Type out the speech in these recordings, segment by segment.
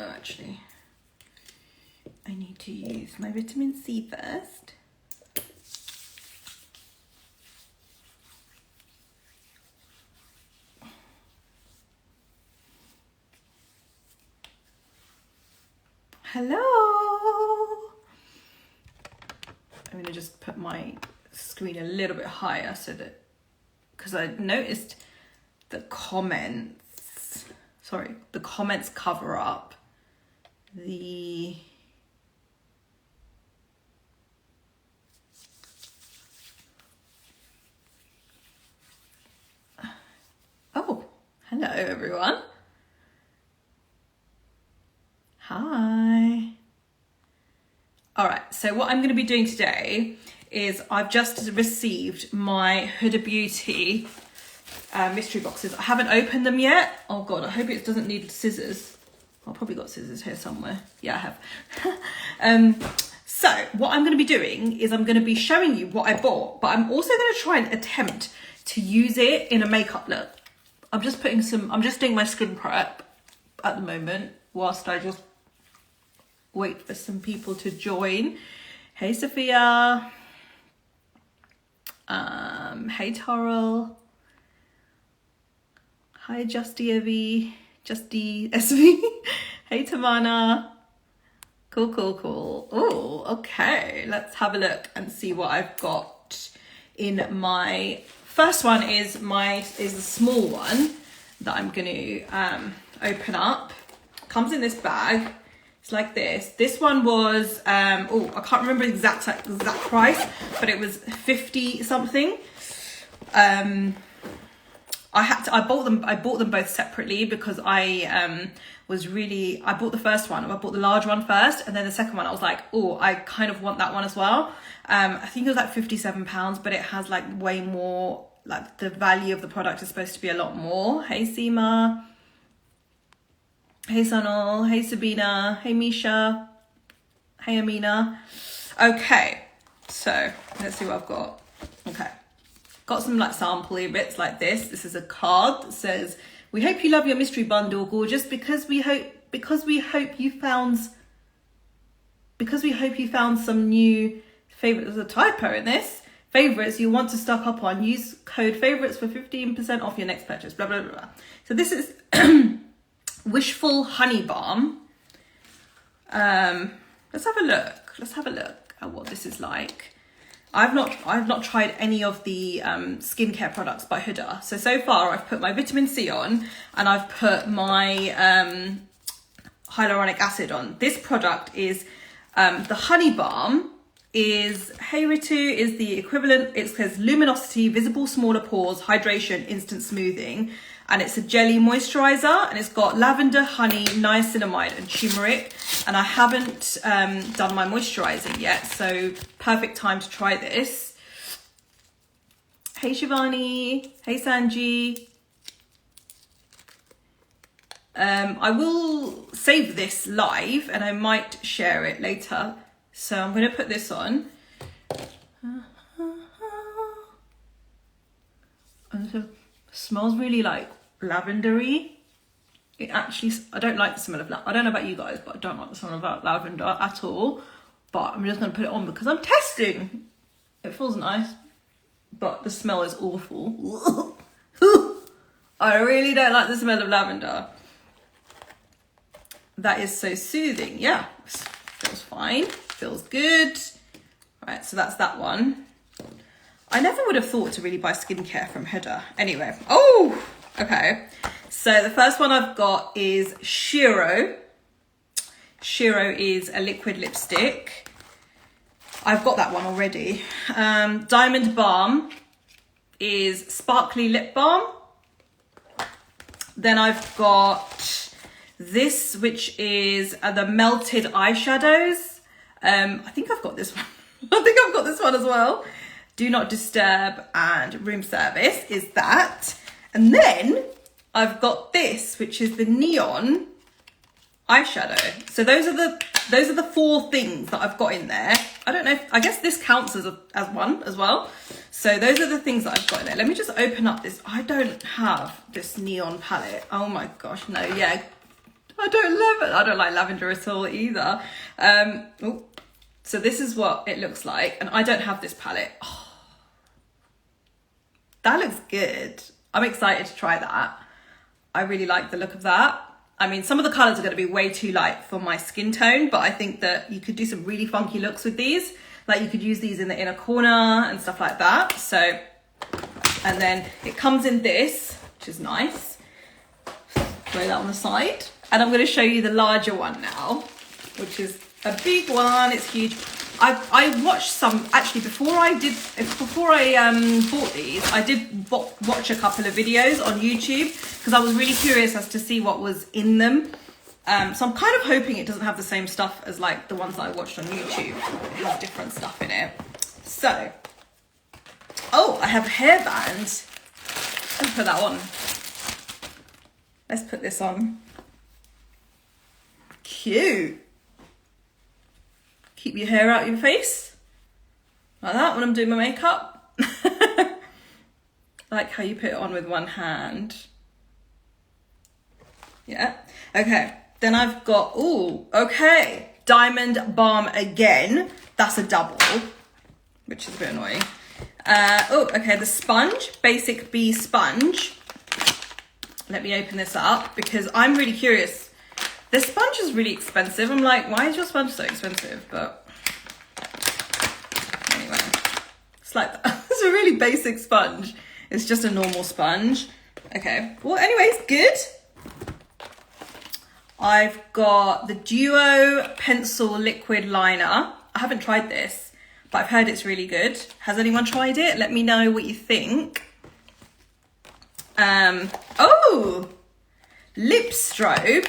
Oh, actually, I need to use my vitamin C first. Hello. I'm going to just put my screen a little bit higher so that, because I noticed the comments cover up the oh, hello everyone. Hi. All right, so what I'm going to be doing today is I've just received my Huda Beauty mystery boxes. I haven't opened them yet. Oh God, I hope it doesn't need scissors. I've probably got scissors here somewhere. Yeah, I have. So what I'm going to be doing is I'm going to be showing you what I bought, but I'm also going to try and attempt to use it in a makeup look. I'm just doing my skin prep at the moment whilst I just wait for some people to join. Hey Sophia. Hey Toril. Hi Justy SV. Hey Tamana. Cool. Oh, okay. Let's have a look and see what I've got in my first one. Is the small one that I'm going to open up. Comes in this bag. It's like this. This one was I can't remember the exact price, but it was 50 something. I bought them both separately because I bought the first one. I bought the large one first, and then the second one I was like, oh, I kind of want that one as well. I think it was like £57, but it has like way more, like the value of the product is supposed to be a lot more. Hey Seema. Hey Sonal, hey Sabina, hey Misha, hey Amina. Okay, so let's see what I've got. Okay, got some like sample bits like this. This is a card that says, "We hope you love your mystery bundle, gorgeous. Because we hope you found some new favorites." There's a typo in this. Favorites you want to stock up on. Use code favorites for 15% off your next purchase. Blah blah blah. So this is Wishful honey balm. Let's have a look at what this is like. I've not tried any of the skincare products by Huda. So far I've put my vitamin C on, and I've put my hyaluronic acid on. This product is the honey balm is, hey Ritu, is the equivalent. It says luminosity, visible smaller pores, hydration, instant smoothing. And it's a jelly moisturizer, and it's got lavender, honey, niacinamide, and turmeric. And I haven't done my moisturizing yet, so perfect time to try this. Hey Shivani, hey Sanji. I will save this live, and I might share it later. So I'm going to put this on. And so it smells really like lavendery. It actually, I don't like the smell of I don't know about you guys, but I don't like the smell of lavender at all. But I'm just going to put it on because I'm testing. It feels nice, but the smell is awful. I really don't like the smell of lavender. That is so soothing. Yeah, feels fine, feels good. Right, so that's that one. I never would have thought to really buy skincare from Huda. Anyway, okay. So the first one I've got is Shiro. Shiro is a liquid lipstick. I've got that one already. Diamond Balm is sparkly lip balm. Then I've got this, which is the melted eyeshadows. I think I've got this one. I think I've got this one as well. Do Not Disturb and Room Service is that. And then I've got this, which is the neon eyeshadow. So those are the four things that I've got in there. I don't know I guess this counts as one as well. So those are the things that I've got in there. Let me just open up this. I don't have this neon palette. Oh my gosh, no, yeah. I don't like lavender at all either. Oh, so this is what it looks like, and I don't have this palette. Oh, that looks good. I'm excited to try that. I really like the look of that. I mean, some of the colours are going to be way too light for my skin tone, but I think that you could do some really funky looks with these. Like you could use these in the inner corner and stuff like that. So, and then it comes in this, which is nice. Throw that on the side. And I'm going to show you the larger one now, which is a big one. It's huge. I watched some, actually before I bought these, I did watch a couple of videos on YouTube because I was really curious as to see what was in them. So I'm kind of hoping it doesn't have the same stuff as like the ones that I watched on YouTube. It has different stuff in it. So, oh, I have a hairband. Let's put that on. Let's put this on. Cute. Keep your hair out of your face. Like that when I'm doing my makeup. I like how you put it on with one hand. Yeah. Okay. Then I've got, ooh, okay. Diamond Balm again. That's a double, which is a bit annoying. Oh, okay. The sponge, Basic Bee sponge. Let me open this up because I'm really curious. This sponge is really expensive. I'm like, why is your sponge so expensive? But anyway, it's like that. It's a really basic sponge. It's just a normal sponge. Okay. Well, anyways, good. I've got the Duo Pencil Liquid Liner. I haven't tried this, but I've heard it's really good. Has anyone tried it? Let me know what you think. Oh, lip strobe.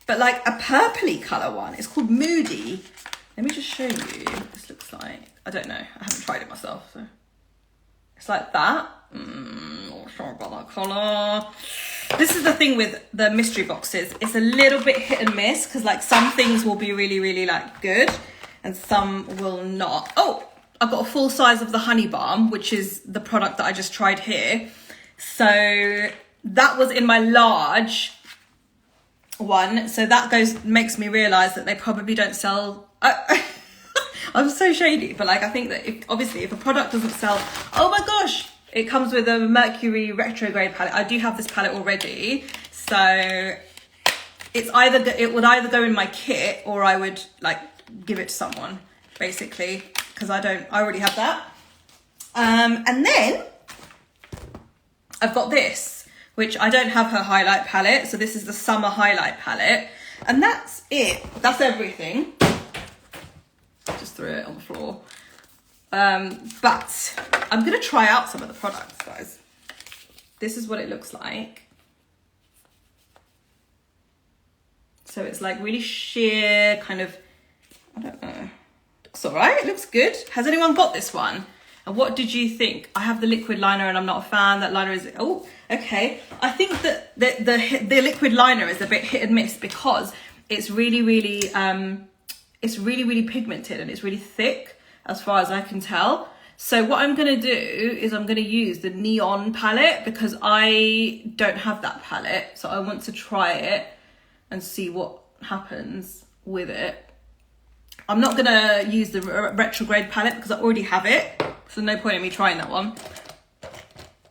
But like a purpley colour one. It's called Moody. Let me just show you what this looks like. I don't know. I haven't tried it myself. So it's like that. Not sure about that colour. This is the thing with the mystery boxes. It's a little bit hit and miss because like some things will be really, really like good and some will not. Oh, I've got a full size of the Honey Balm, which is the product that I just tried here. So that was in my large one, so that makes me realize that they probably don't sell. I'm so shady, but like I think that if a product doesn't sell, oh my gosh, it comes with a Mercury retrograde palette. I do have this palette already, so it would either go in my kit or I would like give it to someone basically because I already have that. And then I've got this, which I don't have her highlight palette. So this is the summer highlight palette. And that's it. That's everything. Just threw it on the floor. But I'm going to try out some of the products, guys. This is what it looks like. So it's like really sheer kind of, I don't know. Looks all right. It looks good. Has anyone got this one? And what did you think? I have the liquid liner and I'm not a fan. That liner is, oh, okay. I think that the liquid liner is a bit hit and miss because it's really, really pigmented and it's really thick as far as I can tell. So what I'm going to do is I'm going to use the Neon palette because I don't have that palette. So I want to try it and see what happens with it. I'm not going to use the retrograde palette because I already have it. So no point in me trying that one.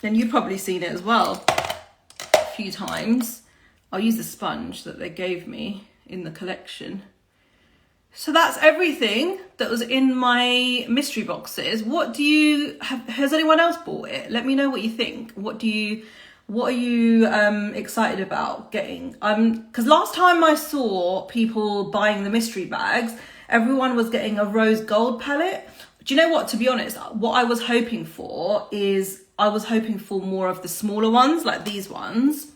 Then you've probably seen it as well a few times. I'll use the sponge that they gave me in the collection. So that's everything that was in my mystery boxes. What do you have? Has anyone else bought it? Let me know what you think. What are you excited about getting? Because last time I saw people buying the mystery bags, everyone was getting a rose gold palette. Do you know what? To be honest, what I was hoping for is I was hoping for more of the smaller ones, like these ones,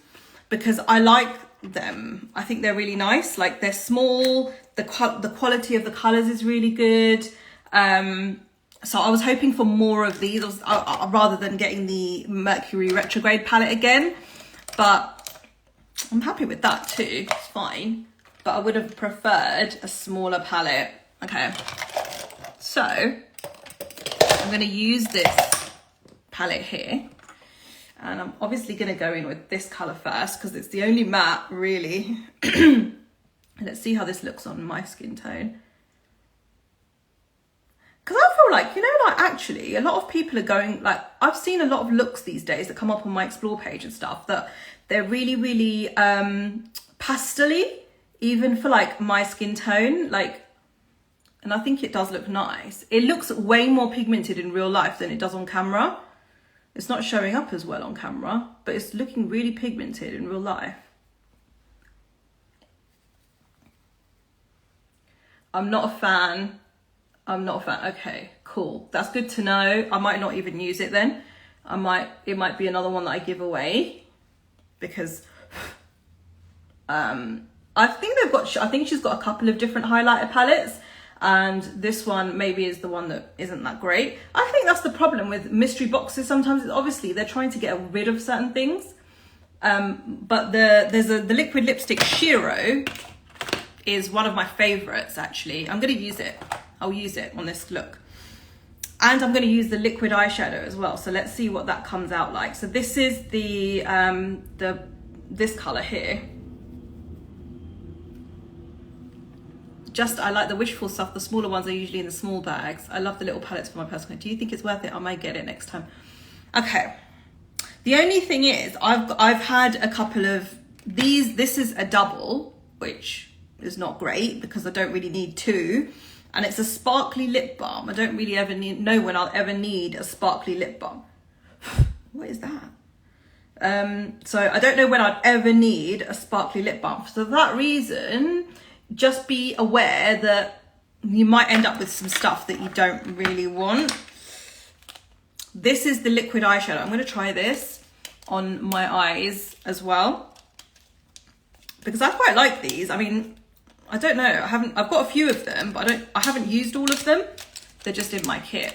because I like them. I think they're really nice. Like they're small. The quality of the colors is really good. So I was hoping for more of these rather than getting the Mercury retrograde palette again. But I'm happy with that too. It's fine. But I would have preferred a smaller palette. Okay. So I'm going to use this palette here. And I'm obviously going to go in with this colour first because it's the only matte, really. Let's see how this looks on my skin tone. Because I feel like, you know, like actually a lot of people are going, like, I've seen a lot of looks these days that come up on my explore page and stuff that they're really, really pastel-y, even for like my skin tone. Like, and I think it does look nice. It looks way more pigmented in real life than it does on camera. It's not showing up as well on camera, but it's looking really pigmented in real life. I'm not a fan. Okay, cool. That's good to know. I might not even use it then. It might be another one that I give away because I think she's got a couple of different highlighter palettes, and this one maybe is the one that isn't that great. I think that's the problem with mystery boxes sometimes. Obviously they're trying to get rid of certain things. But the liquid lipstick Shiro is one of my favorites actually. I'm gonna use it. I'll use it on this look. And I'm gonna use the liquid eyeshadow as well. So let's see what that comes out like. So this is this color here. I like the Wishful stuff. The smaller ones are usually in the small bags. I love the little palettes for my personal. Do you think it's worth it? I might get it next time. Okay. The only thing is, I've had a couple of these. This is a double, which is not great because I don't really need two. And it's a sparkly lip balm. I don't really ever know when I'll ever need a sparkly lip balm. What is that? So I don't know when I'd ever need a sparkly lip balm. So for that reason, just be aware that you might end up with some stuff that you don't really want. This is the liquid eyeshadow. I'm going to try this on my eyes as well because I quite like these. I mean, I don't know. I've got a few of them, but I haven't used all of them. They're just in my kit.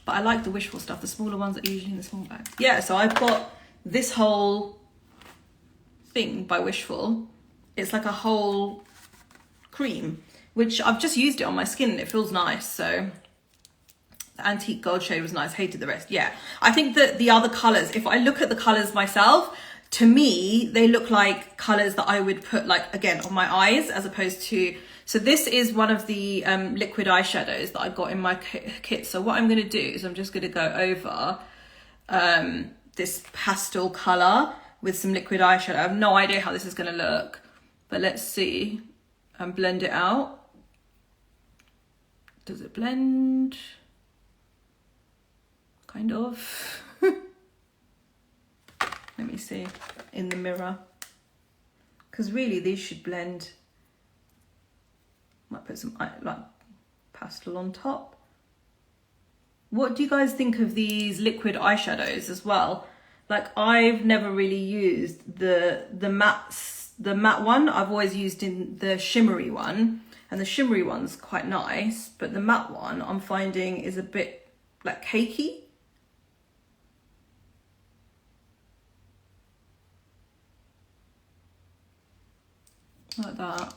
But I like the Wishful stuff. The smaller ones are usually in the small bags. Yeah, so I've got this whole thing by Wishful. It's like a whole cream, which I've just used it on my skin and it feels nice. So the antique gold shade was nice. Hated the rest. Yeah, I think that the other colors, if I look at the colors myself, to me, they look like colors that I would put like, again, on my eyes as opposed to, so this is one of the liquid eyeshadows that I got in my kit. So what I'm going to do is I'm just going to go over this pastel color with some liquid eyeshadow. I have no idea how this is going to look, but let's see and blend it out. Does it blend? Kind of. Let me see in the mirror, because really these should blend. Might put some like pastel on top. What do you guys think of these liquid eyeshadows as well? Like, I've never really used the matte one. I've always used in the shimmery one, and the shimmery one's quite nice, but the matte one I'm finding is a bit like cakey. Like that.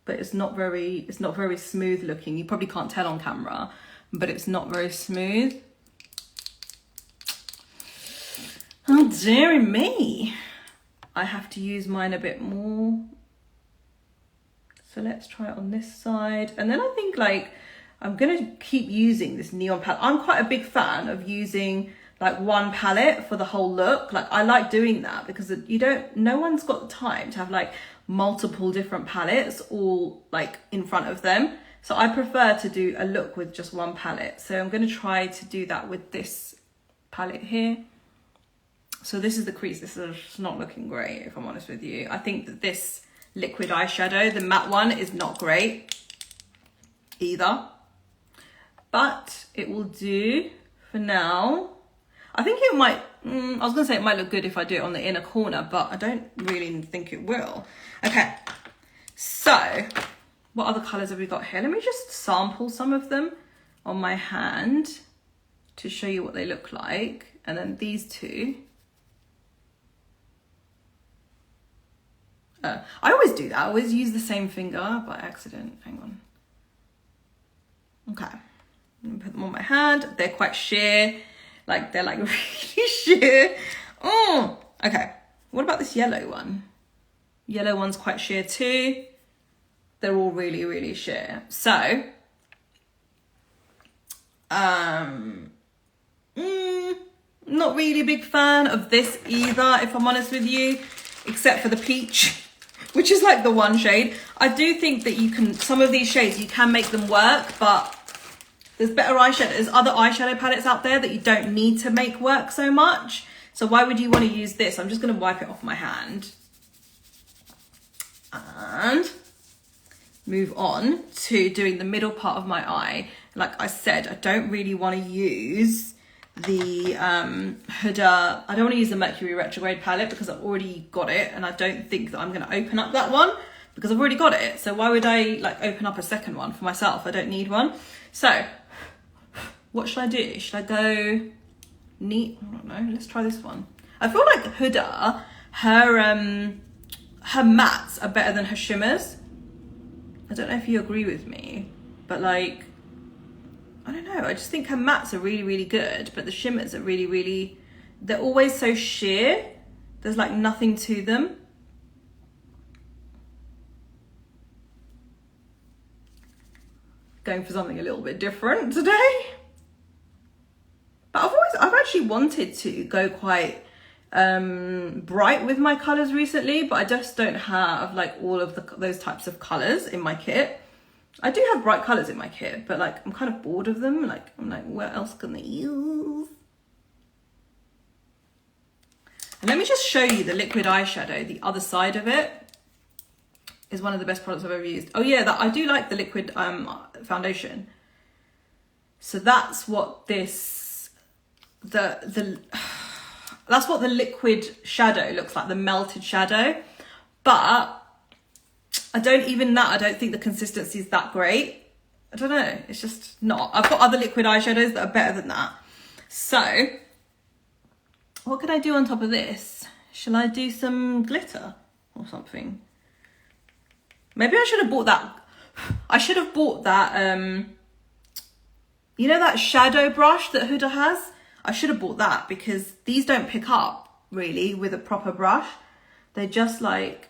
But it's not very smooth looking. You probably can't tell on camera, but it's not very smooth. Oh, dearie me. I have to use mine a bit more. So let's try it on this side. And then I think like, I'm gonna keep using this neon palette. I'm quite a big fan of using like one palette for the whole look. Like, I like doing that because no one's got the time to have like multiple different palettes all like in front of them. So I prefer to do a look with just one palette. So I'm going to try to do that with this palette here. So this is the crease. This is not looking great, if I'm honest with you. I think that this liquid eyeshadow, the matte one, is not great either, but it will do for now. I think it might, I was gonna say it might look good if I do it on the inner corner, but I don't really think it will. Okay, so what other colors have we got here? Let me just sample some of them on my hand to show you what they look like. And then these two. I always do that. I always use the same finger by accident. Hang on. Okay. I'm gonna put them on my hand. They're quite sheer. Like, they're like really sheer. Oh, okay. What about this yellow one? Yellow one's quite sheer too. They're all really, really sheer. So, not really a big fan of this either, if I'm honest with you, except for the peach, which is like the one shade. I do think that you can, some of these shades, you can make them work, but there's better eyeshadow. There's other eyeshadow palettes out there that you don't need to make work so much. So why would you want to use this? I'm just going to wipe it off my hand and move on to doing the middle part of my eye. Like I said, I don't really want to use the Huda, I don't want to use the Mercury Retrograde palette because I've already got it, and I don't think that I'm going to open up that one because I've already got it. So why would I like open up a second one for myself? I don't need one. So what should I do? Should I go neat? I don't know. Let's try this one. I feel like Huda, her mattes are better than her shimmers. I don't know if you agree with me, but like, I don't know. I just think her mattes are really, really good, but the shimmers are really, really, they're always so sheer. There's like nothing to them. Going for something a little bit different today. But I've actually wanted to go quite bright with my colors recently, but I just don't have like all of those types of colors in my kit. I do have bright colors in my kit, but like I'm kind of bored of them. Like I'm like, what else can they use? And let me just show you the liquid eyeshadow. The other side of it is one of the best products I've ever used. Oh yeah, I do like the liquid foundation. So that's what this, that's what the liquid shadow looks like, the melted shadow. But I don't think the consistency is that great. I don't know, it's just not. I've got other liquid eyeshadows that are better than that. So what could I do on top of this? Shall I do some glitter or something? Maybe I should have bought that. I should have bought that, you know that shadow brush that Huda has? I should have bought that because these don't pick up really with a proper brush. They just like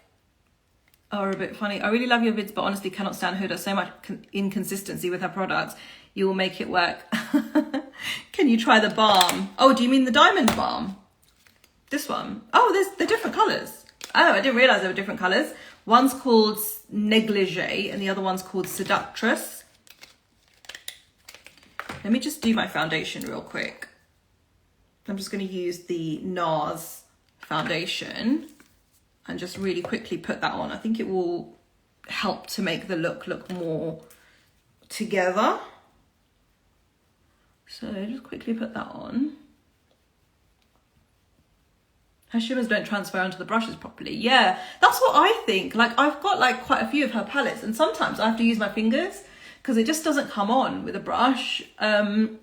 are a bit funny. I really love your vids, but honestly cannot stand Huda. So much inconsistency with her products. You will make it work. Can you try the balm? Oh, do you mean the diamond balm? This one? Oh, they're different colours. Oh, I didn't realise they were different colours. One's called Negligee and the other one's called Seductress. Let me just do my foundation real quick. I'm just going to use the Nars Foundation and just really quickly put that on. I think it will help to make the look more together. So just quickly put that on. Her shimmers don't transfer onto the brushes properly. Yeah, that's what I think. Like I've got like quite a few of her palettes and sometimes I have to use my fingers because it just doesn't come on with a brush. And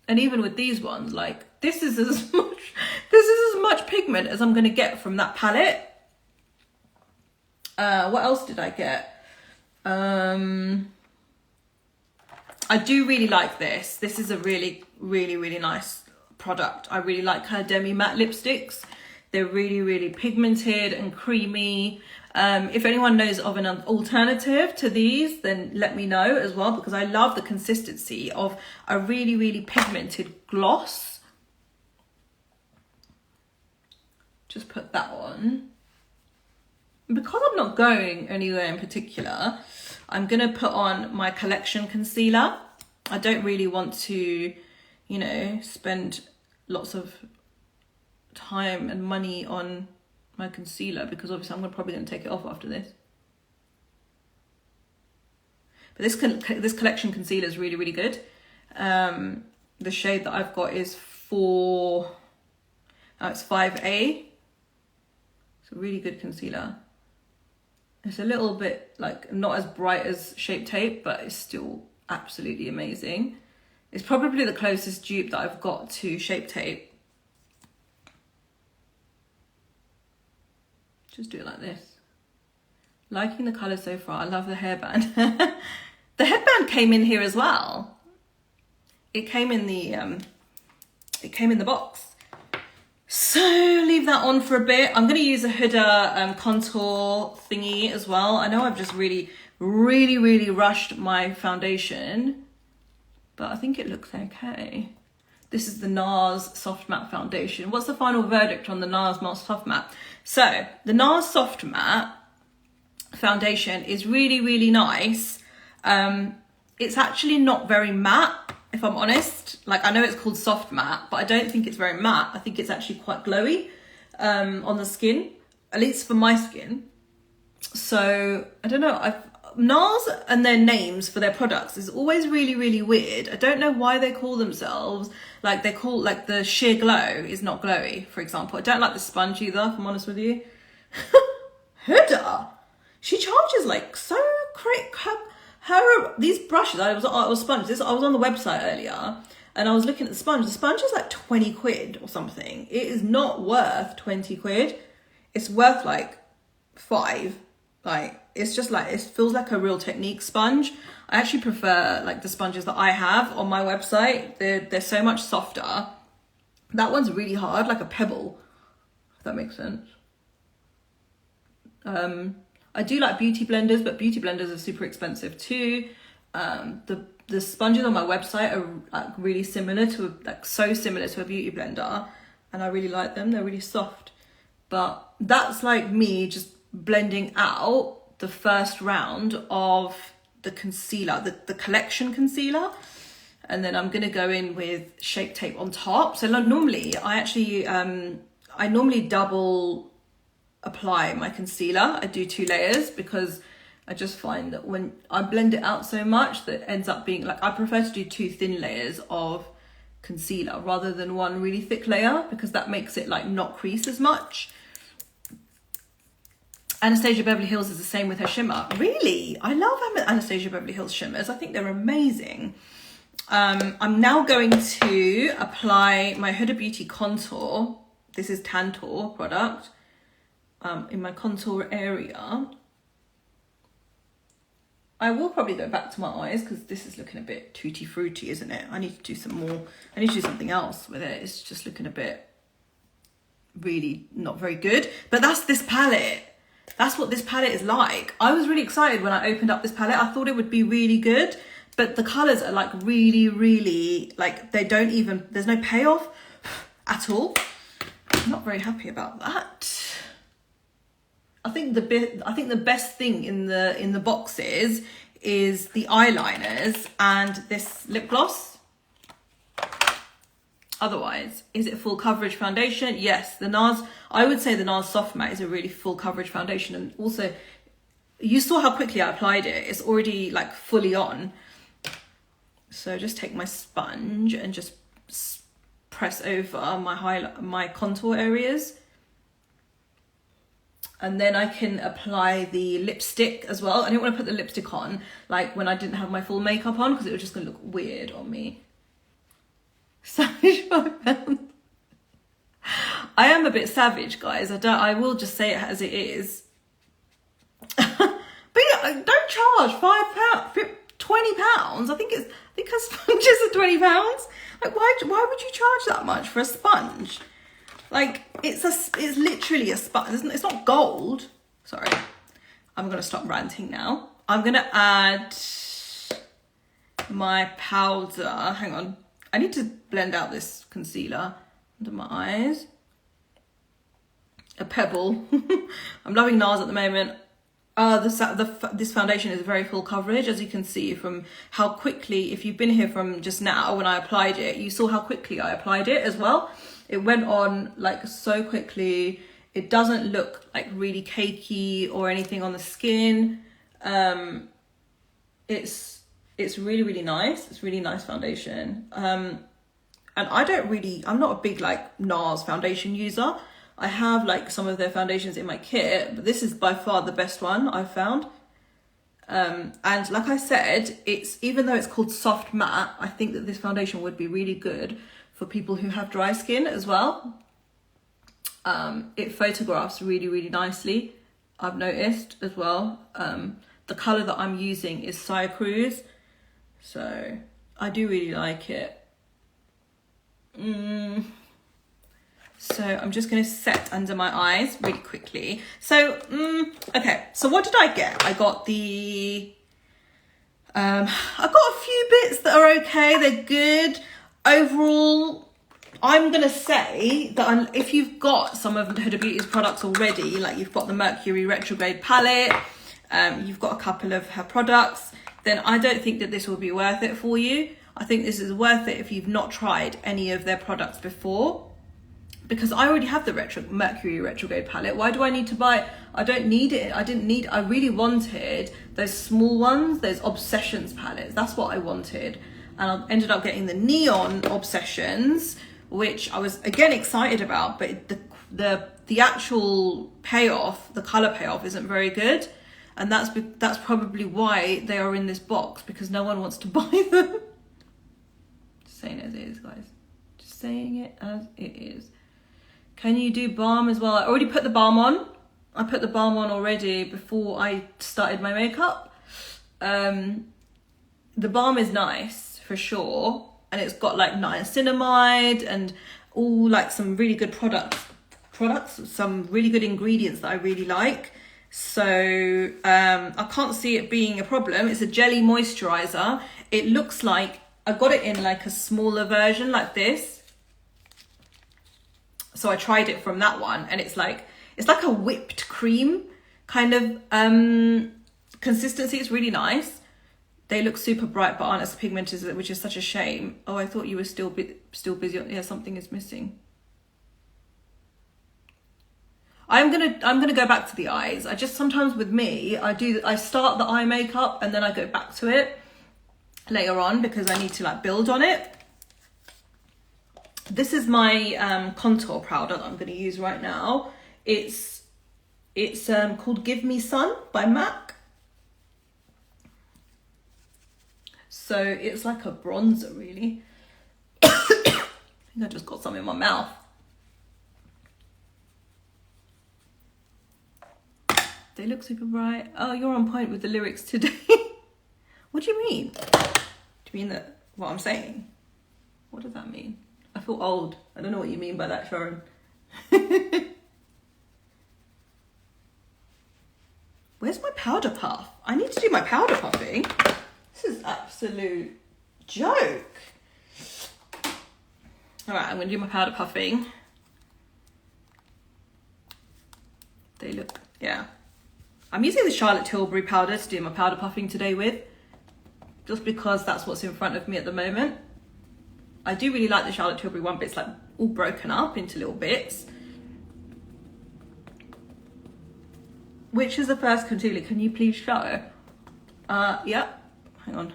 even with these ones, like this is as much pigment as I'm gonna get from that palette. What else did I get? I do really like this. This is a really, really, really nice product. I really like her demi matte lipsticks. They're really, really pigmented and creamy. If anyone knows of an alternative to these, then let me know as well, because I love the consistency of a really, really pigmented gloss. Just put that on. Because I'm not going anywhere in particular, I'm gonna put on my collection concealer. I don't really want to, you know, spend lots of time and money on my concealer because obviously I'm probably going to take it off after this. But this collection concealer is really, really good. The shade that I've got is it's 5A. It's a really good concealer. It's a little bit like not as bright as Shape Tape, but it's still absolutely amazing. It's probably the closest dupe that I've got to Shape Tape. Just do it like this. Liking the colour so far. I love the hairband. The The headband came in here as well. It came in the box. So leave that on for a bit. I'm going to use a Huda contour thingy as well. I know I've just really rushed my foundation, but I think it looks okay. This is the Nars Soft Matte Foundation. What's the final verdict on the Nars Soft Matte? So the Nars Soft Matte Foundation is really nice. It's actually not very matte, if I'm honest. Like, I know it's called soft matte, but I don't think it's very matte. I think it's actually quite glowy on the skin, at least for my skin. So I don't know. NARS and their names for their products is always really weird. I don't know why they call themselves, like they call, like the Sheer Glow is not glowy, for example. I don't like the sponge either, if I'm honest with you. Huda, she charges like so these brushes, I was on the website earlier and I was looking at the sponge. The sponge is like 20 quid or something. It is not worth 20 quid. It's worth like 5. Like, it's just like, it feels like a Real Technique sponge. I actually prefer like the sponges that I have on my website. They're so much softer. That one's really hard, like a pebble, if that makes sense. I do like beauty blenders, but beauty blenders are super expensive too. The sponges on my website are like really similar to, like so similar to a beauty blender, and I really like them. They're really soft. But that's like me just blending out the first round of the concealer, the collection concealer, and then I'm gonna go in with Shape Tape on top. So like, normally I actually I normally double apply my concealer. I do 2 layers because I just find that when I blend it out so much that it ends up being like, I prefer to do 2 thin layers of concealer rather than 1 really thick layer, because that makes it like not crease as much. Anastasia Beverly Hills is the same with her shimmer. Really? I love Anastasia Beverly Hills shimmers. I think they're amazing. I'm now going to apply my Huda Beauty contour. This is Tantour product. In my contour area. I will probably go back to my eyes because this is looking a bit tutti frutti, isn't it? I need to do some more. I need to do something else with it. It's just looking a bit really not very good. But that's this palette. That's what this palette is like. I was really excited when I opened up this palette. I thought it would be really good, but the colors are like really like, they don't even, there's no payoff at all. I'm not very happy about that. I think the best thing in the boxes is the eyeliners and this lip gloss. Otherwise, is it full coverage foundation? Yes, the NARS, I would say the NARS Soft Matte is a really full coverage foundation. And also, you saw how quickly I applied it. It's already like fully on. So just take my sponge and just press over my contour areas. And then I can apply the lipstick as well. I didn't want to put the lipstick on like when I didn't have my full makeup on because it was just going to look weird on me. Savage £5. I am a bit savage, guys. I will just say it as it is. But yeah, don't charge £5, £20. I think her sponges are £20. Like, why would you charge that much for a sponge? Like, it's literally a sponge. It's not gold. Sorry. I'm going to stop ranting now. I'm going to add my powder. Hang on. I need to blend out this concealer under my eyes. A pebble. I'm loving NARS at the moment. This foundation is very full coverage, as you can see from how quickly, if you've been here from just now when I applied it, you saw how quickly I applied it as well. It went on like so quickly. It doesn't look like really cakey or anything on the skin. It's really nice. It's really nice foundation. And I'm not a big like NARS foundation user. I have like some of their foundations in my kit, but this is by far the best one I've found. And like I said, even though it's called soft matte, I think that this foundation would be really good for people who have dry skin as well. It photographs really nicely, I've noticed as well. The color that I'm using is Cyan Cruz. So I do really like it. So I'm just going to set under my eyes really quickly. So, okay. So what did I get? I got the, I got a few bits that are okay. They're good. Overall, I'm going to say that if you've got some of Huda Beauty's products already, like you've got the Mercury Retrograde palette, you've got a couple of her products, then I don't think that this will be worth it for you. I think this is worth it if you've not tried any of their products before, because I already have the Mercury Retrograde palette. Why do I need to buy it? I don't need it. I really wanted those small ones, those Obsessions palettes. That's what I wanted. And I ended up getting the Neon Obsessions, which I was again excited about, but the actual payoff, the color payoff, isn't very good. And that's probably why they are in this box, because no one wants to buy them. Just saying it as it is, guys. Just saying it as it is. Can you do balm as well? I already put the balm on. I put the balm on already before I started my makeup. The balm is nice for sure. And it's got like niacinamide and all like some really good products, some really good ingredients that I really like. So I can't see it being a problem. It's a jelly moisturizer. It looks like I got it in like a smaller version like this. So I tried it from that one, and it's like a whipped cream kind of consistency. It's really nice. They look super bright but aren't as pigmented, which is such a shame. Oh, I thought you were still busy. Yeah, something is missing. I'm gonna go back to the eyes. I just sometimes with me, I start the eye makeup and then I go back to it later on because I need to like build on it. This is my contour powder that I'm going to use right now. It's called Give Me Sun by MAC. So it's like a bronzer, really. I think I just got some in my mouth. They look super bright. Oh, you're on point with the lyrics today. What do you mean? Do you mean that what I'm saying? What does that mean? I feel old. I don't know what you mean by that, Sharon. Where's my powder puff? I need to do my powder puffing. This is absolute joke. All right, I'm going to do my powder puffing. They look, yeah. I'm using the Charlotte Tilbury powder to do my powder puffing today with, just because that's what's in front of me at the moment. I do really like the Charlotte Tilbury one, but it's like all broken up into little bits. Which is the first concealer? Can you please show? Yep. Hang on.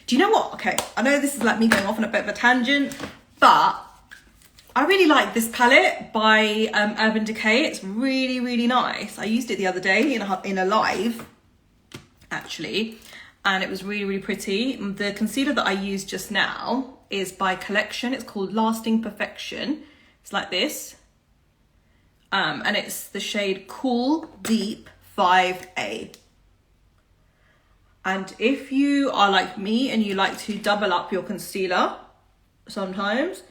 Do you know what? Okay, I know this is like me going off on a bit of a tangent, but I really like this palette by Urban Decay. It's really, really nice. I used it the other day in a live, actually. And it was really, really pretty. The concealer that I used just now is by Collection. It's called Lasting Perfection. It's like this. And it's the shade Cool Deep 5A. And if you are like me and you like to double up your concealer sometimes,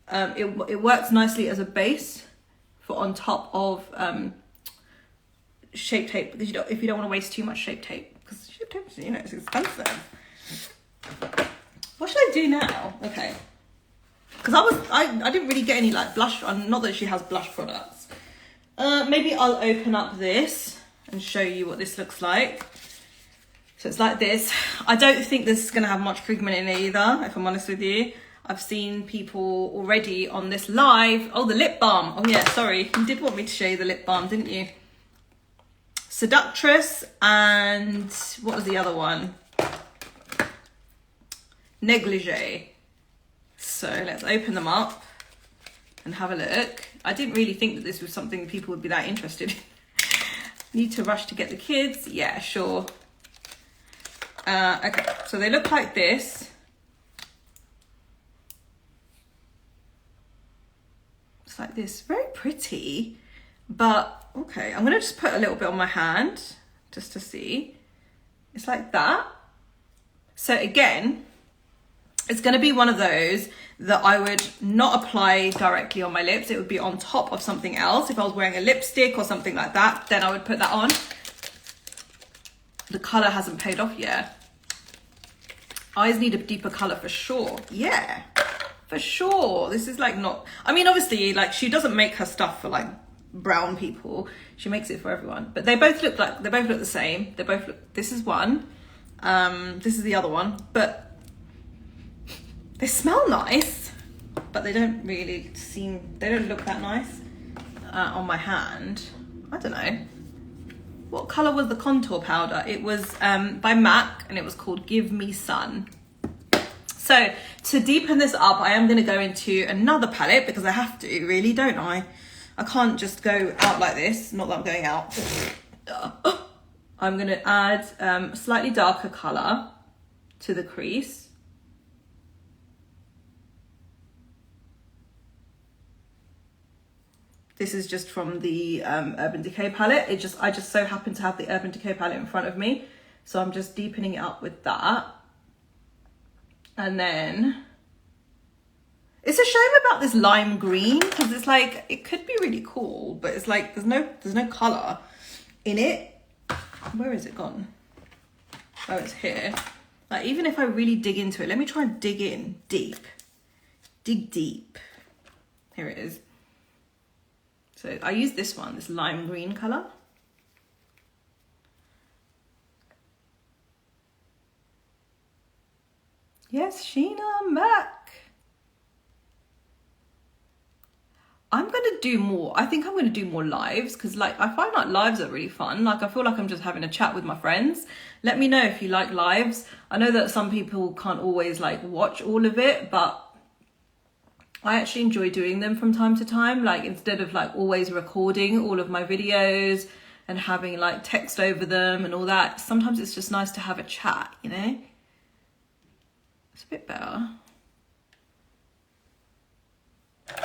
it works nicely as a base for on top of Shape Tape, because if you don't want to waste too much Shape Tape. Because Shape Tape, you know, it's expensive. What should I do now? Okay. Because I didn't really get any like blush, not that she has blush products. Maybe I'll open up this and show you what this looks like. So it's like this. I don't think this is going to have much pigment in it either, if I'm honest with you. I've seen people already on this live. Oh, the lip balm. Oh yeah, sorry. You did want me to show you the lip balm, didn't you? Seductress and what was the other one? Negligee. So let's open them up and have a look. I didn't really think that this was something people would be that interested in. Need to rush to get the kids? Yeah, sure. Okay, so they look like this. It's like this, very pretty, but okay, I'm gonna just put a little bit on my hand just to see. It's like that. So again, it's going to be one of those that I would not apply directly on my lips. It would be on top of something else. If I was wearing a lipstick or something like that, then I would put that on. The colour hasn't paid off yet. Eyes need a deeper colour for sure. Yeah, for sure. This is like not... I mean, obviously, like, she doesn't make her stuff for like brown people. She makes it for everyone. But they both look the same. They both look... This is one. This is the other one. But they smell nice, but they don't really seem... They don't look that nice on my hand. I don't know. What colour was the contour powder? It was by MAC, and it was called Give Me Sun. So to deepen this up, I am going to go into another palette because I have to, really, don't I? I can't just go out like this. Not that I'm going out. I'm going to add slightly darker colour to the crease. This is just from the Urban Decay palette. I just so happen to have the Urban Decay palette in front of me. So I'm just deepening it up with that. And then it's a shame about this lime green, because it's like, it could be really cool, but it's like, there's no color in it. Where is it gone? Oh, it's here. Like, even if I really dig into it, let me try and dig in deep. Dig deep. Here it is. So I use this one, this lime green color. Yes, Sheena, I'm back. I'm gonna do more. I think I'm gonna do more lives, because like I find like lives are really fun. Like I feel like I'm just having a chat with my friends. Let me know if you like lives. I know that some people can't always like watch all of it, but I actually enjoy doing them from time to time. Like instead of like always recording all of my videos and having like text over them and all that, sometimes it's just nice to have a chat, you know? It's a bit better. I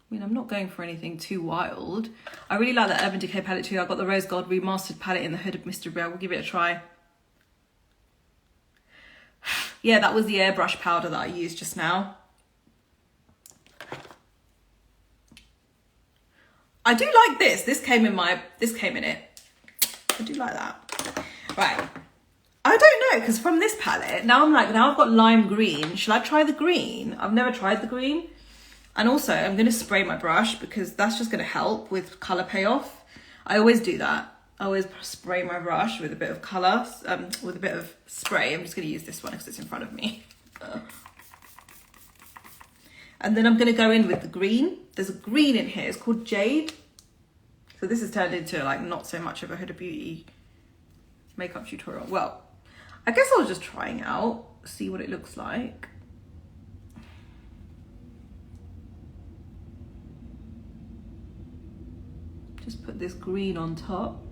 mean, I'm not going for anything too wild. I really like that Urban Decay palette too. I got the Rose Gold Remastered palette in the Huda Mystery We'll give it a try. Yeah, that was the airbrush powder that I used just now. I do like this. This came in it. I do like that. Right. I don't know, because from this palette, now I've got lime green. Shall I try the green? I've never tried the green. And also, I'm going to spray my brush because that's just going to help with colour payoff. I always do that. I always spray my brush with a bit of colour, with a bit of spray. I'm just going to use this one because it's in front of me. And then I'm going to go in with the green. There's a green in here. It's called Jade. So this has turned into like not so much of a Huda Beauty makeup tutorial. Well, I guess I was just trying out, see what it looks like. Just put this green on top.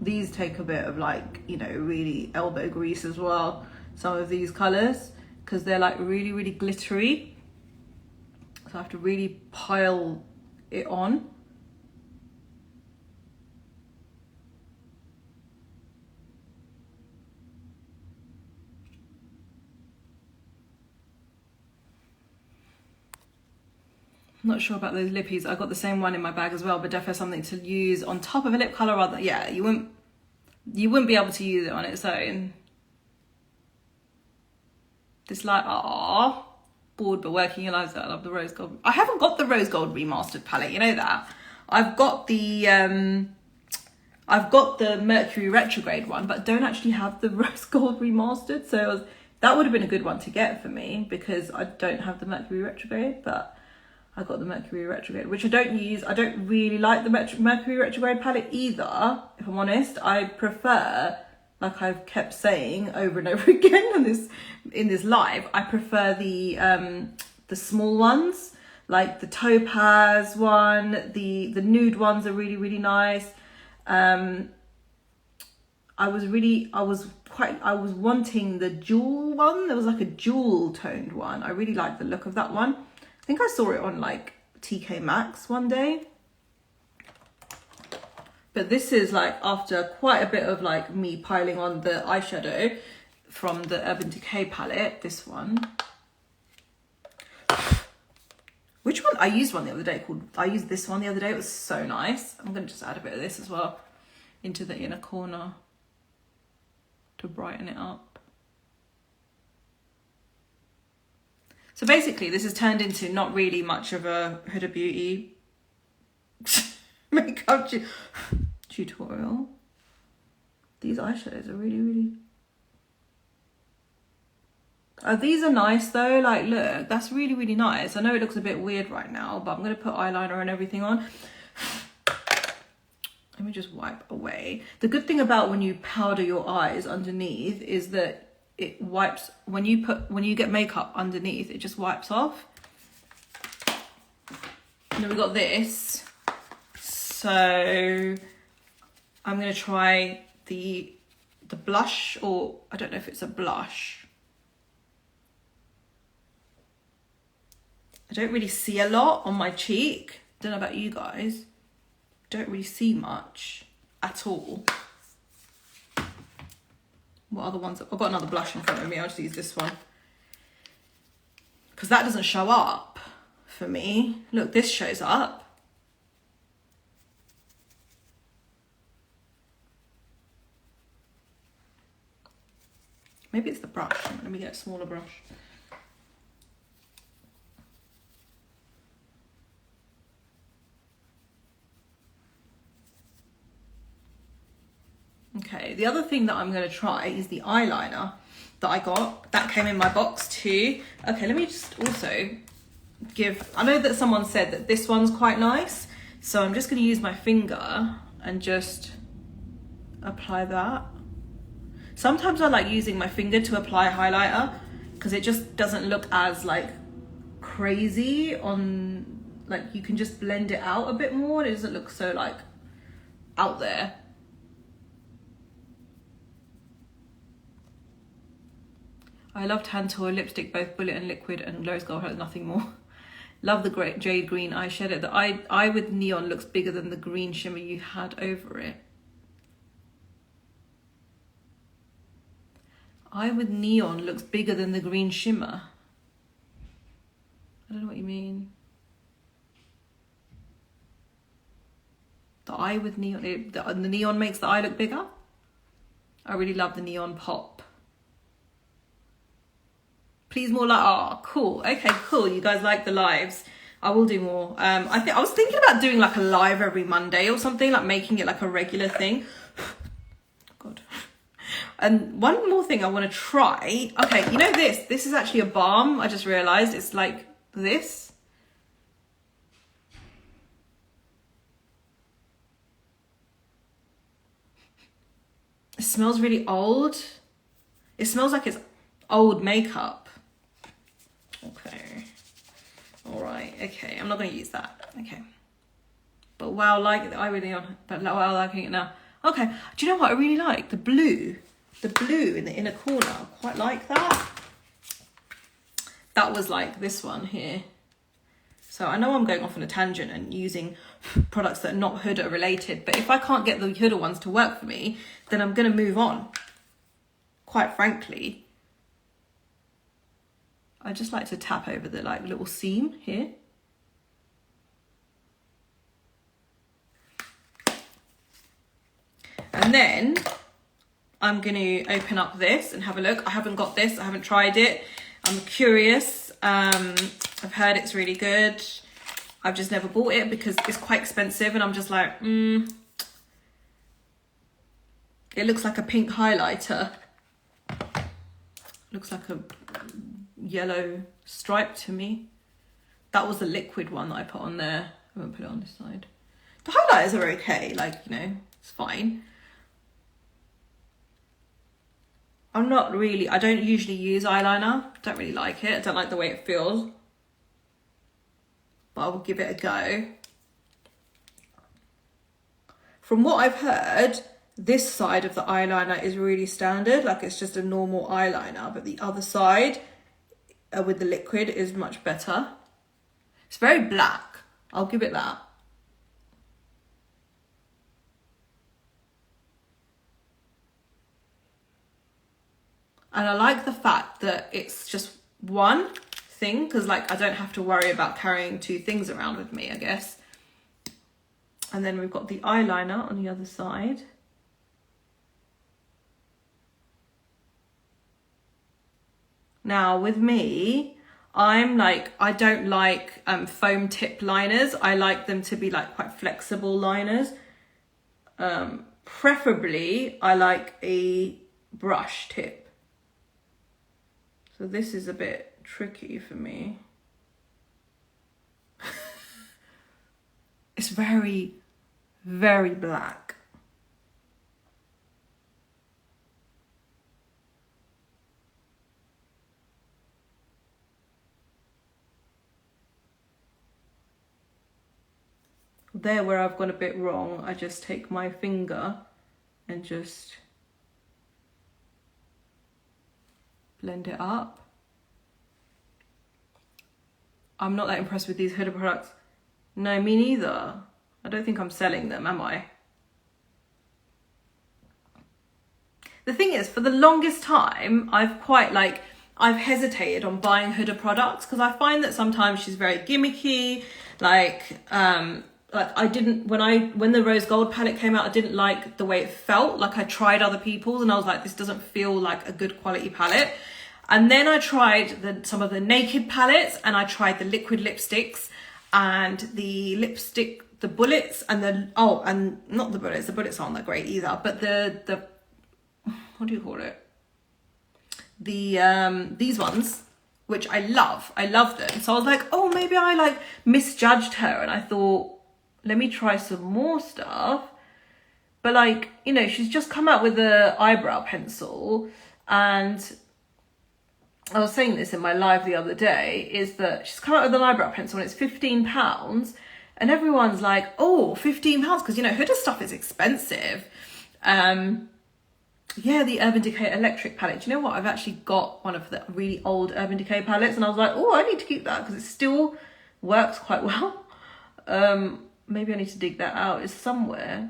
These take a bit of like, you know, really elbow grease as well. Some of these colors, because they're like really, really glittery. So I have to really pile it on. I'm not sure about those lippies. I got the same one in my bag as well, but definitely something to use on top of a lip colour rather. Yeah, you wouldn't be able to use it on its own. This like, ah, bored but working your lives out. I love the Rose Gold. I haven't got the Rose Gold Remastered palette, you know that. I've got the Mercury Retrograde one, but don't actually have the Rose Gold Remastered. So that would have been a good one to get for me because I don't have the Mercury Retrograde, but I got the Mercury Retrograde, which I don't use. I don't really like the Mercury Retrograde palette either, if I'm honest. I prefer, like I've kept saying over and over again in this live, I prefer the small ones, like the topaz one, the nude ones are really, really nice. I was wanting the jewel one. There was like a jewel toned one. I really liked the look of that one. I think I saw it on like TK Maxx one day. But this is like after quite a bit of like me piling on the eyeshadow from the Urban Decay palette, this one. Which one? I used one the other day I used this one the other day. It was so nice. I'm going to just add a bit of this as well into the inner corner to brighten it up. So basically this has turned into not really much of a Huda Beauty makeup tutorial. These eyeshadows are really oh, these are nice though. Like, look, that's really nice. I know it looks a bit weird right now, but I'm gonna put eyeliner and everything on. Let me just wipe away. The good thing about when you powder your eyes underneath is that it wipes, when you get makeup underneath, it just wipes off. And then we got this. So I'm gonna try the blush, or I don't know if it's a blush. I don't really see a lot on my cheek. Don't know about you guys. Don't really see much at all. What other ones? I've got another blush in front of me. I'll just use this one. Because that doesn't show up for me. Look, this shows up. Maybe it's the brush. Let me get a smaller brush. Okay, the other thing that I'm going to try is the eyeliner that I got. That came in my box too. Okay, let me just also give... I know that someone said that this one's quite nice, so I'm just going to use my finger and just apply that. Sometimes I like using my finger to apply highlighter because it just doesn't look as like crazy on... Like, you can just blend it out a bit more. It doesn't look so like out there. I love Tantour lipstick, both bullet and liquid, and Rose Gold has nothing more. Love the great jade green eyeshadow. The eye with neon looks bigger than the green shimmer you had over it. Eye with neon looks bigger than the green shimmer. I don't know what you mean. The eye with neon, the neon makes the eye look bigger? I really love the neon pop. Please more like, oh, cool. Okay, cool. You guys like the lives. I will do more. I was thinking about doing like a live every Monday or something, like making it like a regular thing. God. And one more thing I want to try. Okay, you know this? This is actually a balm. I just realized it's like this. It smells really old. It smells like it's old makeup. Okay. All right. Okay. I'm not going to use that. Okay. But wow, like I really on. But wow, liking it now. Okay. Do you know what I really like? The blue. The blue in the inner corner. I quite like that. That was like this one here. So I know I'm going off on a tangent and using products that are not Huda related. But if I can't get the Huda ones to work for me, then I'm going to move on. Quite frankly. I just like to tap over the like little seam here. And then I'm going to open up this and have a look. I haven't got this. I haven't tried it. I'm curious. I've heard it's really good. I've just never bought it because it's quite expensive and I'm just like, It looks like a pink highlighter. Looks like a yellow stripe to me. That was the liquid one that I put on there. I won't put it on this side. The highlighters are okay, like, you know, it's fine. I don't usually use eyeliner. Don't really like it. I don't like the way it feels. But I will give it a go. From what I've heard, this side of the eyeliner is really standard. Like, it's just a normal eyeliner. But the other side, with the liquid, is much better. It's very black. I'll give it that. And I like the fact that it's just one thing, because like I don't have to worry about carrying two things around with me, I guess. And then we've got the eyeliner on the other side. Now with me, I'm like, I don't like foam tip liners. I like them to be like quite flexible liners. Preferably, I like a brush tip. So this is a bit tricky for me. It's very, very black. There where I've gone a bit wrong, I just take my finger and just blend it up. I'm not that impressed with these Huda products. No, me neither. I don't think I'm selling them, am I? The thing is, for the longest time, I've hesitated on buying Huda products because I find that sometimes she's very gimmicky. Like I didn't, when the rose gold palette came out, I didn't like the way it felt. Like I tried other people's and I was like, this doesn't feel like a good quality palette. And then I tried some of the naked palettes, and I tried the liquid lipsticks and the lipstick, the bullets, and and not the bullets. The bullets aren't that great either, but the what do you call it? These ones, which I love. I love them. So I was like, oh, maybe I like misjudged her, and I thought, let me try some more stuff. But like, you know, she's just come out with the eyebrow pencil, and I was saying this in my live the other day, is that she's come out with an eyebrow pencil and it's £15, and everyone's like, oh, £15, because, you know, Huda stuff is expensive. Yeah, the Urban Decay electric palette. Do you know what? I've actually got one of the really old Urban Decay palettes, and I was like, oh, I need to keep that because it still works quite well. Maybe I need to dig that out. It's somewhere.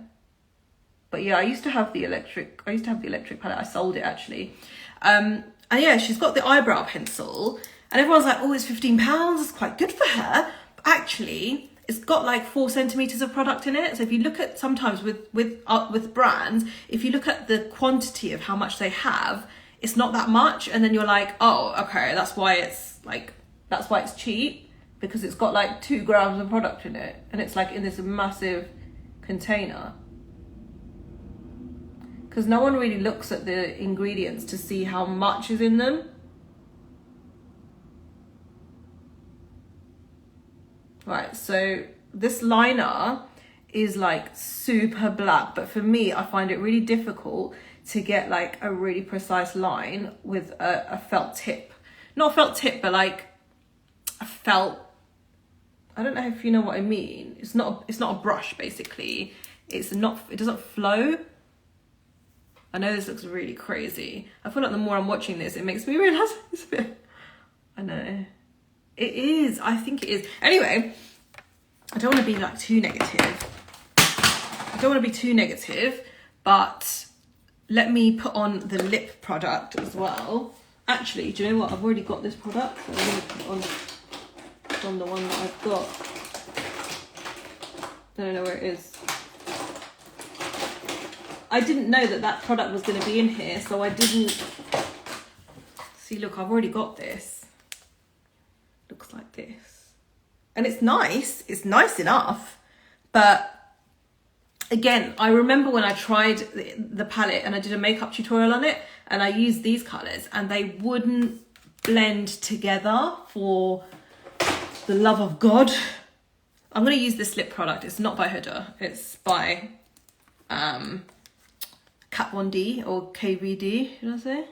But yeah, I used to have the electric palette. I sold it actually. And yeah, she's got the eyebrow pencil, and everyone's like, oh, it's £15. It's quite good for her. But actually, it's got like 4 centimeters of product in it. So if you look at sometimes with brands, if you look at the quantity of how much they have, it's not that much. And then you're like, oh, okay, that's why it's cheap, because it's got like 2 grams of product in it, and it's like in this massive container. Because no one really looks at the ingredients to see how much is in them. Right, so this liner is like super black, but for me, I find it really difficult to get like a really precise line with a felt tip. Not a felt tip, but like a felt, I don't know if you know what I mean. It's not a brush, basically. It doesn't flow. I know this looks really crazy. I feel like the more I'm watching this, it makes me realise it's a bit... I know. It is. I think it is. Anyway, I don't want to be like too negative. But let me put on the lip product as well. Actually, do you know what? I've already got this product. So I'm going to put on the one that I've got. I don't know where it is. I didn't know that product was going to be in here, so I didn't... See, look, I've already got this. Looks like this. And it's nice. It's nice enough. But again, I remember when I tried the palette and I did a makeup tutorial on it, and I used these colours, and they wouldn't blend together for the love of God. I'm going to use this lip product. It's not by Huda. It's by... Kat Von D or KVD, should I say?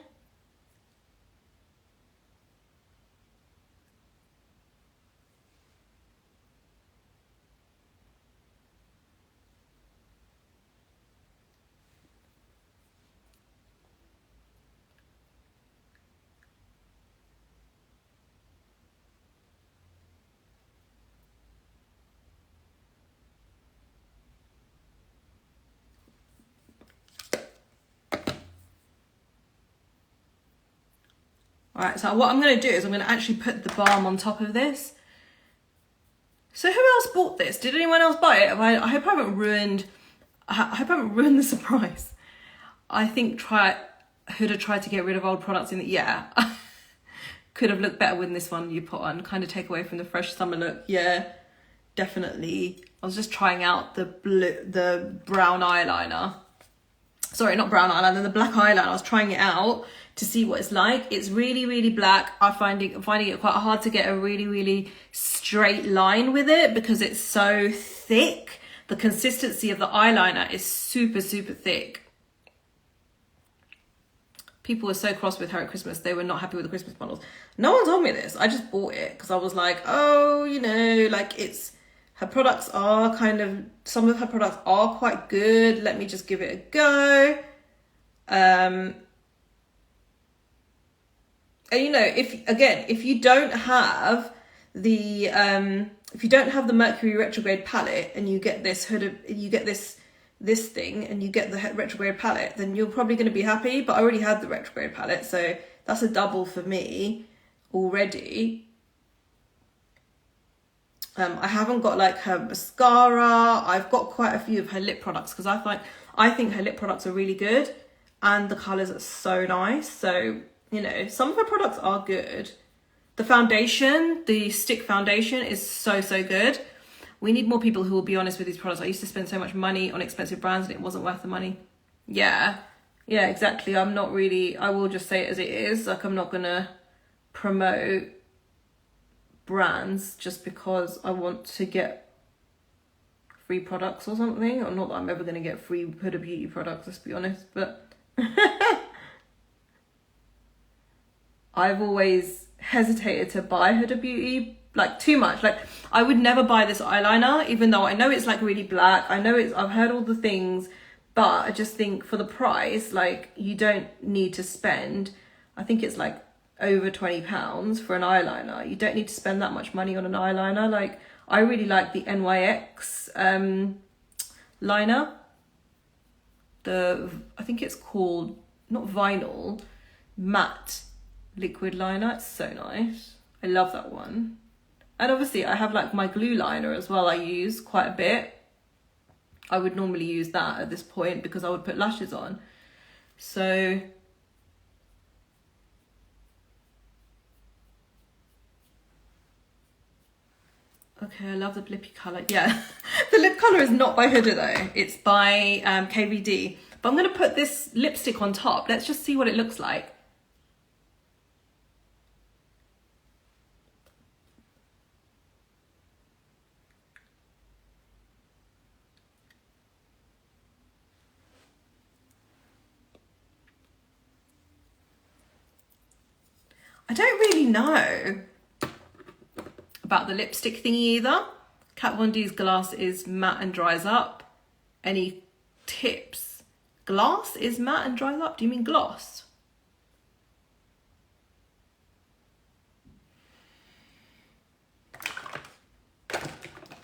All right, so what I'm going to do is I'm going to actually put the balm on top of this. So who else bought this? Did anyone else buy it? I hope I haven't ruined the surprise. I think Huda tried to get rid of old products in it. Yeah. Could have looked better with this one you put on. Kind of take away from the fresh summer look. Yeah, definitely. I was just trying out the brown eyeliner. Sorry, not brown eyeliner, the black eyeliner. I was trying it out to see what it's like. It's really, really black. I'm finding it quite hard to get a really, really straight line with it because it's so thick. The consistency of the eyeliner is super, super thick. People were so cross with her at Christmas. They were not happy with the Christmas bundles. No one told me this. I just bought it because I was like, oh, you know, like her products are some of her products are quite good. Let me just give it a go. And you know, if you don't have the Mercury retrograde palette and you get this this thing and you get the retrograde palette, then you're probably going to be happy. But I already had the retrograde palette, so that's a double for me already. I haven't got like her mascara. I've got quite a few of her lip products because I think her lip products are really good and the colours are so nice. So, you know, some of her products are good. The foundation, the stick foundation is so, so good. We need more people who will be honest with these products. I used to spend so much money on expensive brands and it wasn't worth the money. Yeah, exactly. I will just say it as it is. Like, I'm not going to promote brands just because I want to get free products or something. Or not that I'm ever going to get free Huda Beauty products, let's be honest. But I've always hesitated to buy Huda Beauty like too much. Like, I would never buy this eyeliner, even though I know it's like really black. I've heard all the things, but I just think for the price, like, you don't need to spend, I think it's like over £20 for an eyeliner. You don't need to spend that much money on an eyeliner. Like, I really like the NYX liner. I think it's called, not vinyl, matte liquid liner. It's so nice. I love that one. And obviously I have like my glue liner as well. I use quite a bit. I would normally use that at this point because I would put lashes on. So okay, I love the lippy colour. Yeah, the lip colour is not by Huda though. It's by KVD. But I'm going to put this lipstick on top. Let's just see what it looks like. I don't really know about the lipstick thingy either. Kat Von D's glass is matte and dries up. Any tips? Glass is matte and dries up? Do you mean gloss?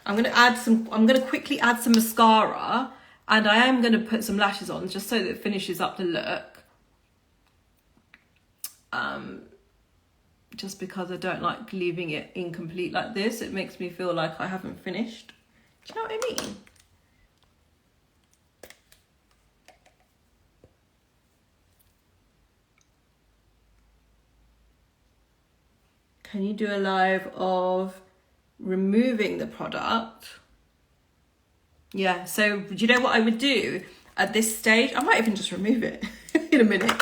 I'm gonna quickly add some mascara, and I am gonna put some lashes on just so that it finishes up the look. Just because I don't like leaving it incomplete like this. It makes me feel like I haven't finished. Do you know what I mean? Can you do a live of removing the product? Yeah, so do you know what I would do at this stage? I might even just remove it in a minute.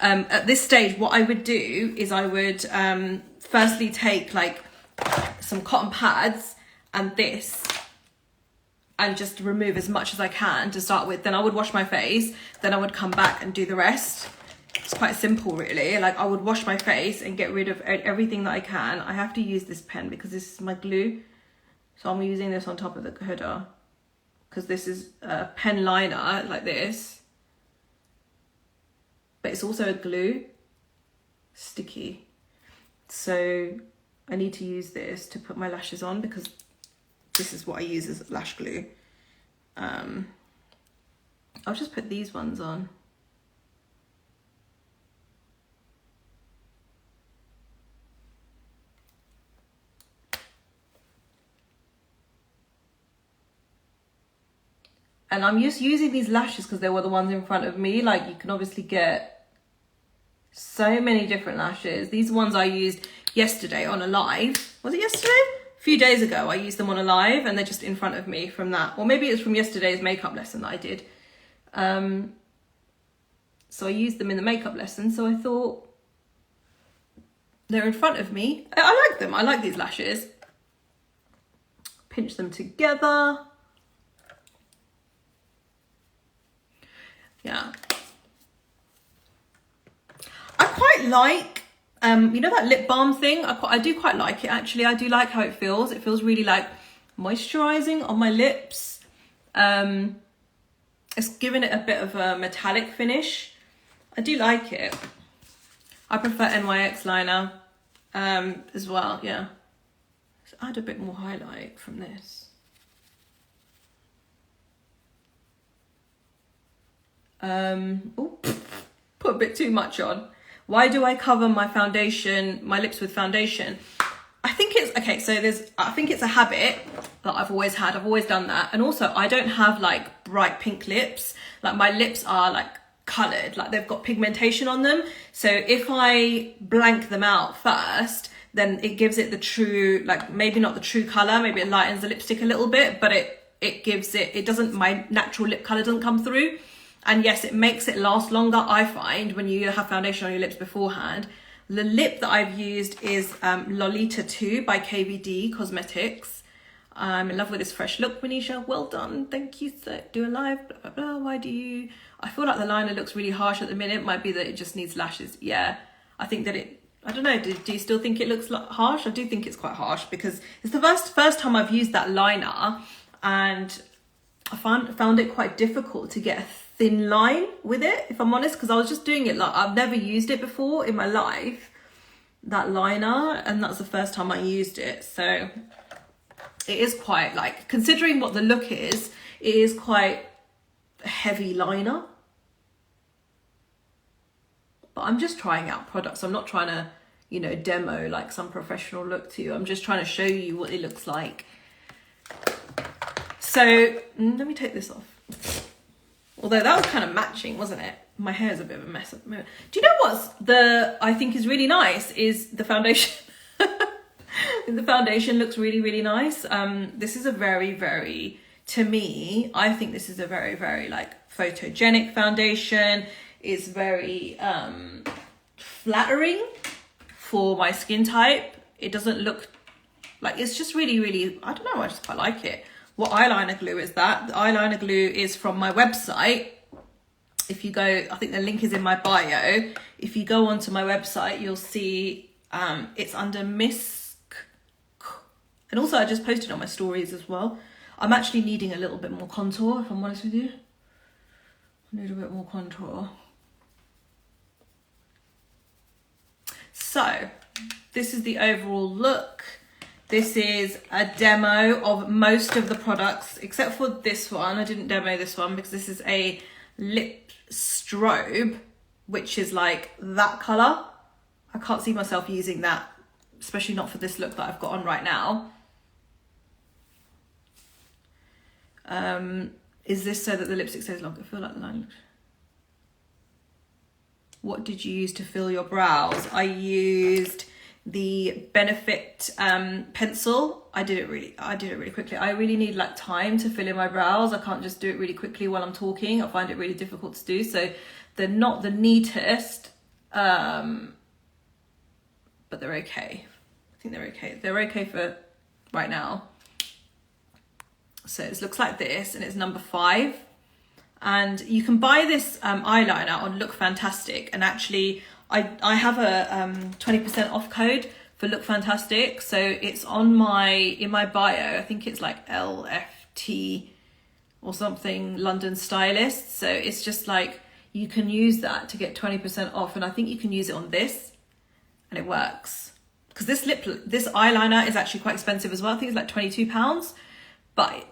At this stage, what I would do is I would firstly take like some cotton pads and this and just remove as much as I can to start with. Then I would wash my face, then I would come back and do the rest. It's quite simple really. Like, I would wash my face and get rid of everything that I can. I have to use this pen because this is my glue. So I'm using this on top of the Huda because this is a pen liner like this. But it's also a glue, sticky. So I need to use this to put my lashes on because this is what I use as lash glue. I'll just put these ones on. And I'm just using these lashes because they were the ones in front of me. Like, you can obviously get so many different lashes. These ones I used yesterday on a live. Was it yesterday? A few days ago I used them on a live, and they're just in front of me from that. Or maybe it's from yesterday's makeup lesson that I did. So I used them in the makeup lesson, so I thought they're in front of me. I like them. I like these lashes. Pinch them together. Yeah. I quite like, you know that lip balm thing? I do quite like it, actually. I do like how it feels. It feels really like moisturizing on my lips. It's giving it a bit of a metallic finish. I do like it. I prefer NYX liner as well, yeah. So add a bit more highlight from this. Oh, put a bit too much on. Why do I cover my foundation, my lips with foundation? I think it's, okay, so I think it's a habit that I've always had. I've always done that. And also I don't have like bright pink lips. Like, my lips are like colored, like they've got pigmentation on them. So if I blank them out first, then it gives it the true, like maybe not the true color, maybe it lightens the lipstick a little bit, but it gives it doesn't, my natural lip color doesn't come through. And yes, it makes it last longer, I find, when you have foundation on your lips beforehand. The lip that I've used is Lolita 2 by KVD Cosmetics. I'm in love with this fresh look, Manisha. Well done. Thank you. So, do a live, blah, blah, blah. Why do you... I feel like the liner looks really harsh at the minute. Might be that it just needs lashes. Yeah, I think that it... I don't know. Do you still think it looks harsh? I do think it's quite harsh because it's the first time I've used that liner, and I found it quite difficult to get a thin line with it, if I'm honest, because I was just doing it like I've never used it before in my life, that liner, and that's the first time I used it. So it is quite, like, considering what the look is, it is quite a heavy liner. But I'm just trying out products. I'm not trying to, you know, demo like some professional look to you. I'm just trying to show you what it looks like. So let me take this off. Although that was kind of matching, wasn't it? My hair's a bit of a mess at the moment. Do you know what's I think is really nice is the foundation. The foundation looks really, really nice. This is a very, very, to me, I think this is a very, very like photogenic foundation. It's very flattering for my skin type. It doesn't look like, it's just really, really, I don't know, I just quite like it. What eyeliner glue is that? The eyeliner glue is from my website. If you go, I think the link is in my bio. If you go onto my website, you'll see it's under Misk. And also I just posted on my stories as well. I'm actually needing a little bit more contour, if I'm honest with you. I need a bit more contour. So this is the overall look. This is a demo of most of the products, except for this one. I didn't demo this one because this is a lip strobe, which is like that color. I can't see myself using that, especially not for this look that I've got on right now. Is this so that the lipstick stays longer? I feel like the line looks... What did you use to fill your brows? I used the Benefit pencil. I did it really quickly. I really need like time to fill in my brows. I can't just do it really quickly while I'm talking. I find it really difficult to do. So they're not the neatest, but they're okay. I think they're okay. They're okay for right now. So it looks like this, and it's number 5. And you can buy this eyeliner on Look Fantastic, and actually I have a 20% off code for Look Fantastic. So it's on in my bio. I think it's like LFT or something, London Stylist. So it's just like, you can use that to get 20% off. And I think you can use it on this and it works. Because this eyeliner is actually quite expensive as well. I think it's like £22, but